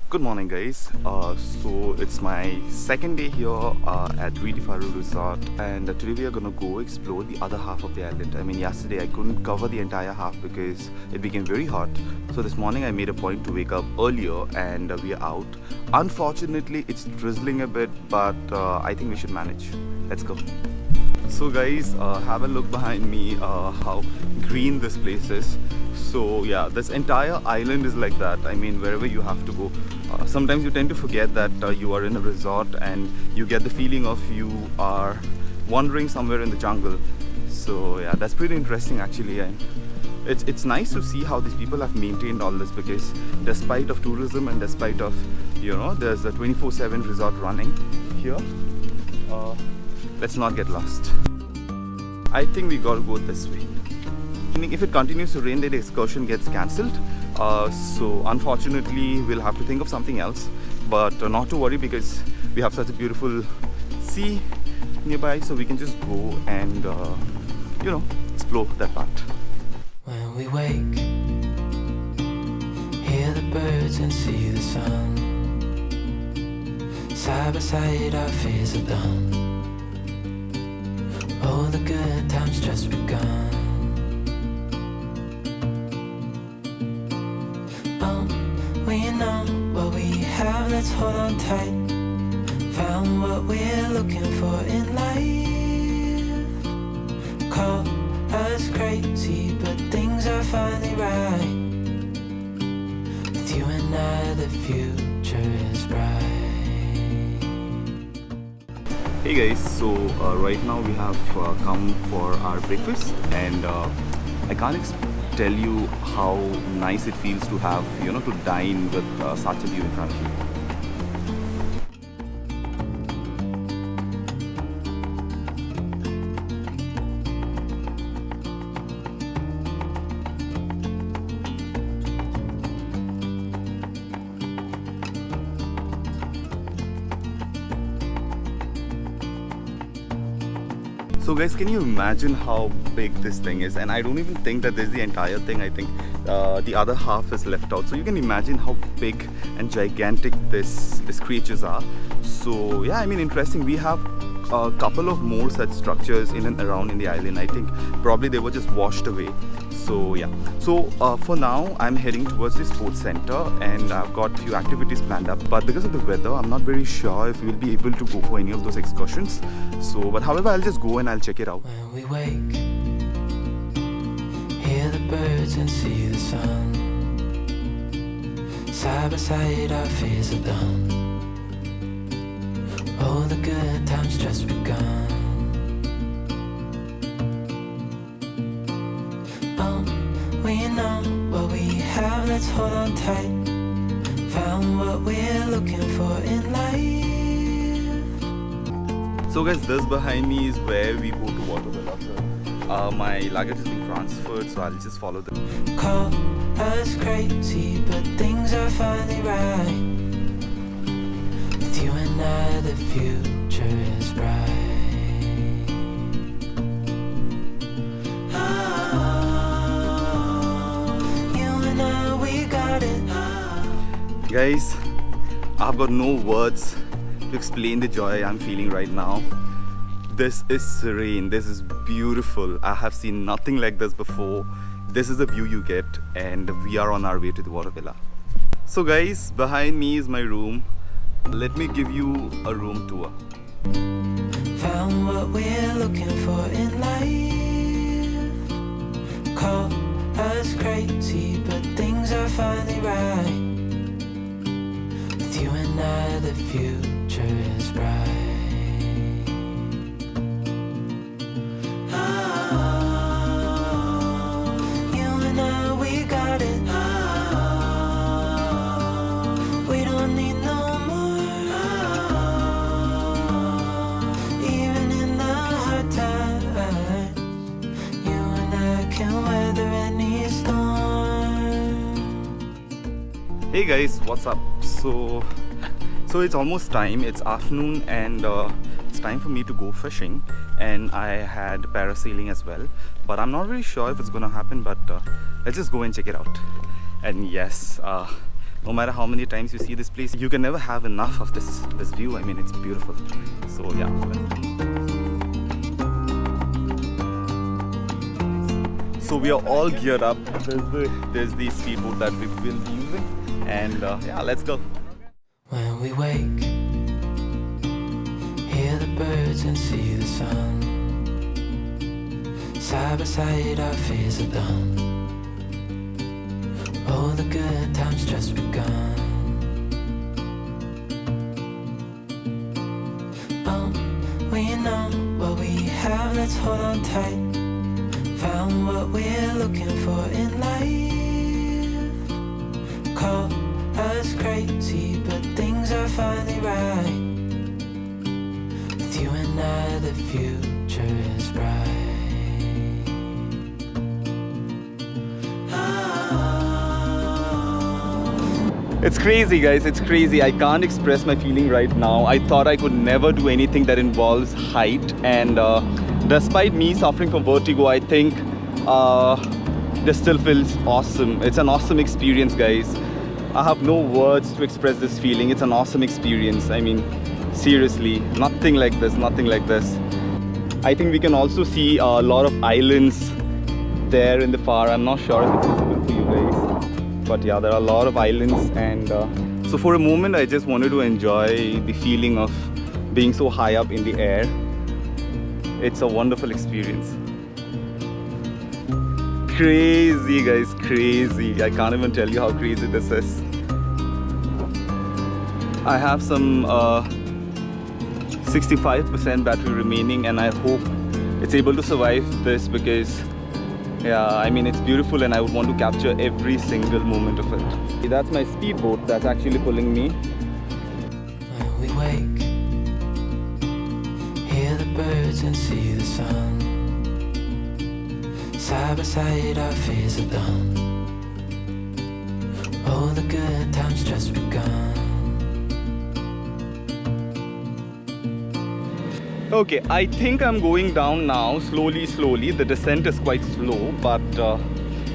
Good morning, guys. So it's my second day here at Reedifaru Resort, and today we are gonna go explore the other half of the island. I mean, yesterday I couldn't cover the entire half because it became very hot. So this morning I made a point to wake up earlier, and we are out. Unfortunately, it's drizzling a bit, but I think we should manage. Let's go. So guys, have a look behind me, how green this place is. So yeah, this entire island is like that. I mean, wherever you have to go, sometimes you tend to forget that you are in a resort, and you get the feeling of you are wandering somewhere in the jungle. So yeah, that's pretty interesting actually, and it's nice to see how these people have maintained all this, because despite of tourism and despite of, there's a 24/7 resort running here. Let's not get lost. I think we gotta go this way. If it continues to rain, then the excursion gets cancelled. So unfortunately, we'll have to think of something else. But not to worry, because we have such a beautiful sea nearby, so we can just go and explore that part. When we wake, hear the birds and see the sun. Side by side, our fears are done. Oh, the good times just begun. We know what we have, let's hold on tight. Found what we're looking for in life. Call us crazy, but things are finally right. With you and I, the future is bright. Hey guys, so right now we have come for our breakfast, and I can't tell you how nice it feels to have, to dine with such a view in front of you. So guys, can you imagine how big this thing is? And I don't even think that there's the entire thing. I think the other half is left out. So you can imagine how big and gigantic these creatures are. So yeah, I mean, interesting. We have a couple of more such structures in and around in the island. I think probably they were just washed away. So yeah, so for now I'm heading towards the sports center, and I've got a few activities planned up, but because of the weather I'm not very sure if we'll be able to go for any of those excursions. So but however, I'll just go and I'll check it out. When we wake, hear the birds and see the sun. Side by side, our fears are done. Oh, the good times just begun. We know what we have, let's hold on tight. Found what we're looking for in life. So guys, this behind me is where we go to Water Villa. My luggage is being transferred, so I'll just follow them. Call us crazy, but things are finally right. With you and I, the future is bright. Guys, I've got no words to explain the joy I'm feeling right now. This is serene, this is beautiful. I have seen nothing like this before. This is the view you get, and we are on our way to the Water Villa. So guys, behind me is my room. Let me give you a room tour. Found what we're looking for in life. Call us crazy, but things are finally right. With you and I, the future is bright. You and I, we got it. We don't need no more. Even in the hard times, you and I can weather any storm. Hey guys, what's up? So it's almost time. It's afternoon, and it's time for me to go fishing, and I had parasailing as well, but I'm not really sure if it's gonna happen, but let's just go and check it out. And yes, no matter how many times you see this place, you can never have enough of this view. I mean, it's beautiful. So yeah. So we are all geared up. There's the speedboat that we will be using, and yeah, let's go. When we wake, hear the birds and see the sun. Side by side, our fears are done. Oh, the good times just begun. We know what we have, let's hold on tight. Found what we're looking for in life. Call us crazy, but things are finally right. With you and I, the future is bright. It's crazy, guys, it's crazy. I can't express my feeling right now. I thought I could never do anything that involves height, and despite me suffering from vertigo, I think this still feels awesome. It's an awesome experience, guys. I have no words to express this feeling. It's an awesome experience. I mean, seriously, nothing like this, nothing like this. I think we can also see a lot of islands there in the far. I'm not sure if it's visible for you guys. But yeah, there are a lot of islands, and so for a moment I just wanted to enjoy the feeling of being so high up in the air. It's a wonderful experience. Crazy, guys, crazy. I can't even tell you how crazy this is. I have some 65% battery remaining, and I hope it's able to survive this, because yeah, I mean, it's beautiful and I would want to capture every single moment of it. That's my speedboat that's actually pulling me. When we wake, hear the birds and see the sun. Side by side, our fears are done. Oh, the good times just begun. Okay, I think I'm going down now, slowly. The descent is quite slow, but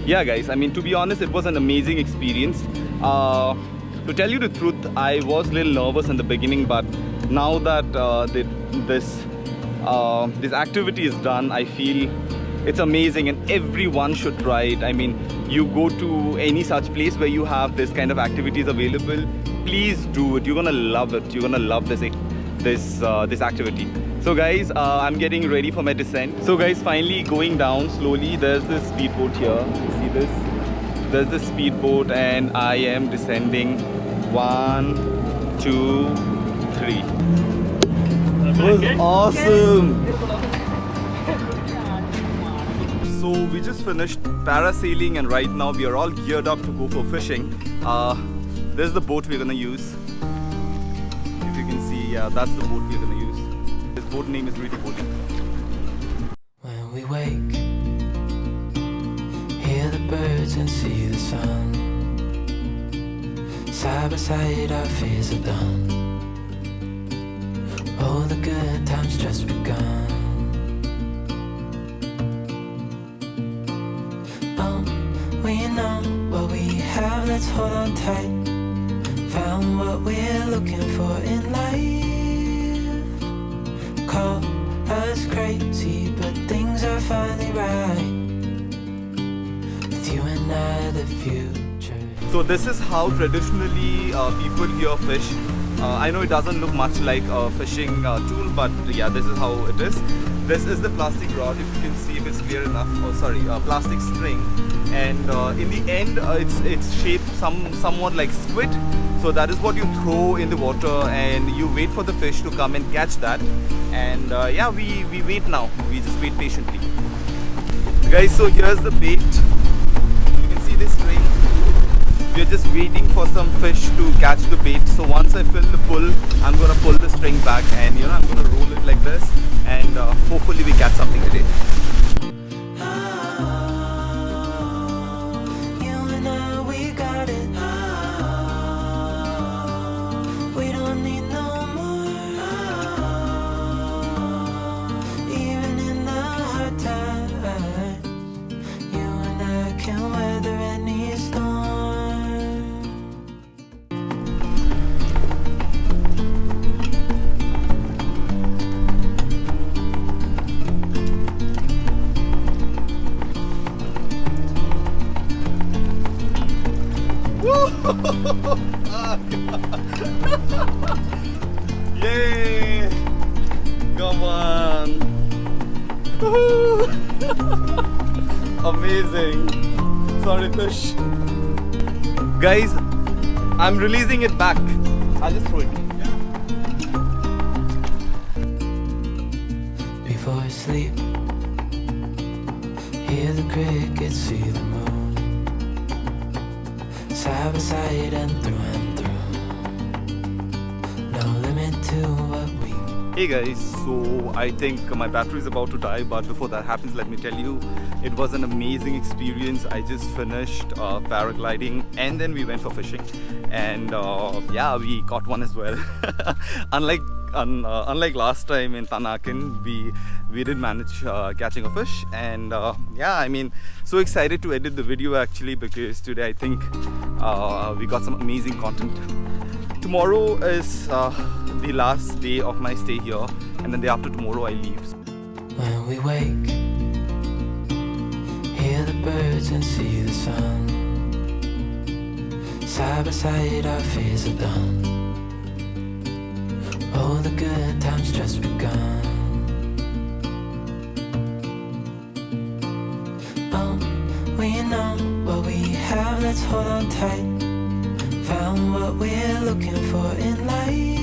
yeah, guys, I mean, to be honest, it was an amazing experience. To tell you the truth, I was a little nervous in the beginning, but now that this activity is done, I feel it's amazing and everyone should try it. I mean, you go to any such place where you have this kind of activities available, please do it. You're gonna love it. You're gonna love this activity. So guys, I'm getting ready for my descent. So guys, finally going down slowly. There's this speedboat here. You see this? There's this speedboat, and I am descending. 1, 2, 3. It was awesome. So we just finished parasailing, and right now we are all geared up to go for fishing. This is the boat we're gonna use. If you can see, yeah, that's the boat we're gonna use. This boat name is really cool. When we wake, hear the birds and see the sun. Side by side, our fears are done. Oh, the good times just begun. We know what we have, let's hold on tight. Found what we're looking for in life. Call us crazy, but things are finally right. With you and I, the future. So this is how traditionally people here fish. I know it doesn't look much like a fishing tool, but yeah, this is how it is. This is the plastic rod, if you can see if it's clear enough. Oh, sorry, plastic string. And in the end, it's shaped somewhat like squid. So that is what you throw in the water, and you wait for the fish to come and catch that. And yeah, we wait now. We just wait patiently. Guys, so here's the bait. You can see this string. We're just waiting for some fish to catch the bait. So once I fill the pull, I'm gonna pull the string back, and you know, I'm gonna roll it like this, and hopefully we catch something today. Yay! Come on! Woohoo! Amazing! Sorry, fish. Guys, I'm releasing it back. I'll just throw it. Before I sleep, hear the crickets, see the moon, side by side and through. No limit to what we. Hey guys, so I think my battery is about to die, but before that happens, let me tell you, it was an amazing experience. I just finished paragliding and then we went for fishing, and yeah, we caught one as well. Unlike last time in Tanakin, we did manage catching a fish, and yeah, I mean, so excited to edit the video actually, because today I think we got some amazing content. Tomorrow is the last day of my stay here, and then the day after tomorrow I leave. When we wake, hear the birds and see the sun. Side by side our fears are done. Oh, the good times just begun. We know what we have, let's hold on tight. Found what we're looking for in life.